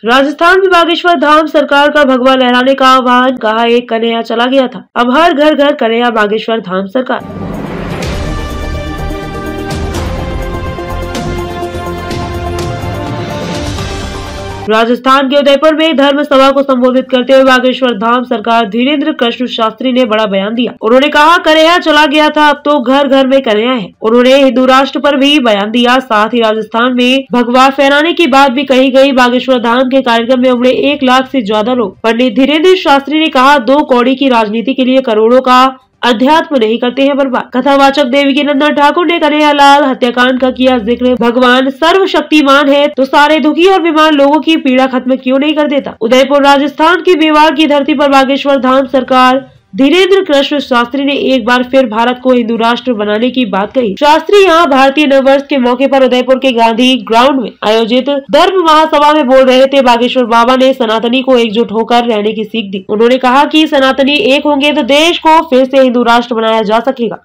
राजस्थान में बागेश्वर धाम सरकार का भगवा लहराने का आह्वान, कहा एक कन्हैया चला गया था, अब हर घर घर कन्हैया बागेश्वर धाम सरकार। राजस्थान के उदयपुर में धर्म सभा को संबोधित करते हुए बागेश्वर धाम सरकार धीरेन्द्र कृष्ण शास्त्री ने बड़ा बयान दिया। उन्होंने कहा, कन्हैया चला गया था, अब तो घर घर में कन्हैया है। उन्होंने हिंदू राष्ट्र पर भी बयान दिया। साथ ही राजस्थान में भगवा फहराने की बात भी कही गई। बागेश्वर धाम के कार्यक्रम में उमड़े 1 लाख से ज्यादा लोग। पंडित धीरेन्द्र शास्त्री ने कहा, 2 कौड़ी की राजनीति के लिए करोड़ों का अध्यात्म नहीं करते हैं बर्बाद। कथावाचक देवकीनंदन ठाकुर ने कन्हैयालाल हत्याकांड का किया जिक्र। भगवान सर्वशक्तिमान है तो सारे दुखी और बीमार लोगों की पीड़ा खत्म क्यों नहीं कर देता। उदयपुर राजस्थान की मेवाड़ की धरती पर बागेश्वर धाम सरकार धीरेन्द्र कृष्ण शास्त्री ने एक बार फिर भारत को हिंदू राष्ट्र बनाने की बात कही। शास्त्री यहाँ भारतीय नववर्ष के मौके पर उदयपुर के गांधी ग्राउंड में आयोजित धर्म महासभा में बोल रहे थे। बागेश्वर बाबा ने सनातनी को एकजुट होकर रहने की सीख दी। उन्होंने कहा कि सनातनी एक होंगे तो देश को फिर से हिंदू राष्ट्र बनाया जा सकेगा।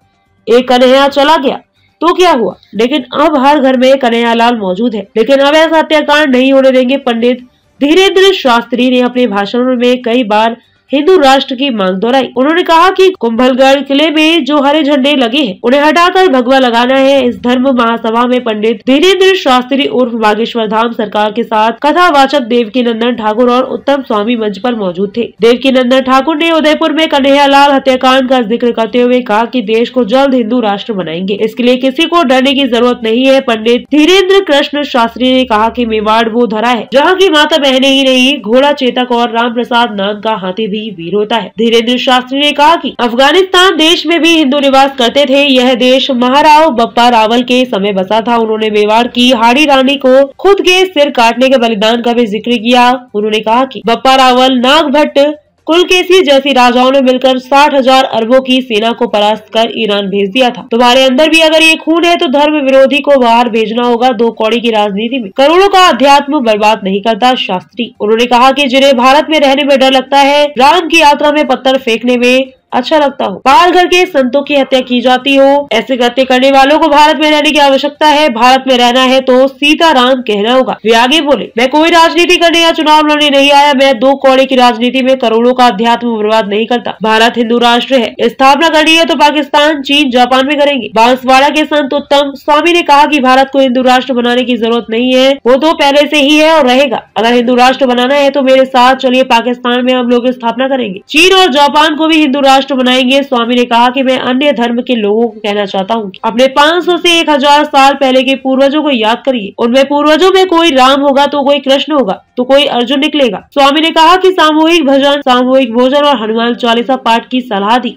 एक कन्हैया चला गया तो क्या हुआ, लेकिन अब हर घर में कन्हैयालाल मौजूद है। लेकिन अब ऐसा हत्याकांड नहीं होने देंगे। पंडित धीरेन्द्र शास्त्री ने अपने भाषणों में कई बार हिंदू राष्ट्र की मांग दोहराई। उन्होंने कहा कि कुंभलगढ़ किले में जो हरे झंडे लगे हैं उन्हें हटाकर भगवा लगाना है। इस धर्म महासभा में पंडित धीरेन्द्र शास्त्री उर्फ बागेश्वर धाम सरकार के साथ कथावाचक देवकीनंदन ठाकुर और उत्तम स्वामी मंच पर मौजूद थे। देवकीनंदन ठाकुर ने उदयपुर में कन्हैयालाल हत्याकांड का जिक्र करते हुए कहा कि देश को जल्द हिंदू राष्ट्र बनाएंगे, इसके लिए किसी को डरने की जरूरत नहीं है। पंडित धीरेन्द्र कृष्ण शास्त्री ने कहा कि मेवाड़ वो धरा है जहाँ की माता बहने ही नहीं, घोड़ा चेतक और राम प्रसाद नाम का हाथी वीर होता है। धीरेन्द्र शास्त्री ने कहा कि अफगानिस्तान देश में भी हिंदू निवास करते थे। यह देश महाराव बप्पा रावल के समय बसा था। उन्होंने मेवाड़ की हाड़ी रानी को खुद के सिर काटने के बलिदान का भी जिक्र किया। उन्होंने कहा कि बप्पा रावल, नागभट्ट, कुलकेसी जैसी राजाओं ने मिलकर 60,000 अरबों की सेना को परास्त कर ईरान भेज दिया था। तुम्हारे अंदर भी अगर ये खून है तो धर्म विरोधी को बाहर भेजना होगा। 2 कौड़ी की राजनीति में करोड़ों का अध्यात्म बर्बाद नहीं करता शास्त्री। उन्होंने कहा कि जिन्हें भारत में रहने में डर लगता है, राम की यात्रा में पत्थर फेंकने में अच्छा लगता हो, पालघर के संतों की हत्या की जाती हो, ऐसे कृत्य करने वालों को भारत में रहने की आवश्यकता है। भारत में रहना है तो सीताराम कहना होगा। वे आगे बोले, मैं कोई राजनीति करने या चुनाव लड़ने नहीं आया। मैं 2 कौड़ी की राजनीति में करोड़ों का अध्यात्म बर्बाद नहीं करता। भारत हिंदू राष्ट्र है। स्थापना करनी है तो पाकिस्तान, चीन, जापान में करेंगे। बांसवाड़ा के संत उत्तम स्वामी ने कहा कि भारत को हिंदू राष्ट्र बनाने की जरूरत नहीं है, वो तो पहले से ही है और रहेगा। अगर हिंदू राष्ट्र बनाना है तो मेरे साथ चलिए, पाकिस्तान में हम लोग स्थापना करेंगे। चीन और जापान को भी हिंदू राष्ट्र बनाएंगे। स्वामी ने कहा कि मैं अन्य धर्म के लोगों को कहना चाहता हूँ कि अपने 500 से 1000 साल पहले के पूर्वजों को याद करिए। उनमें पूर्वजों में कोई राम होगा तो कोई कृष्ण होगा तो कोई अर्जुन निकलेगा। स्वामी ने कहा कि सामूहिक भजन, सामूहिक भोजन और हनुमान चालीसा पाठ की सलाह दी।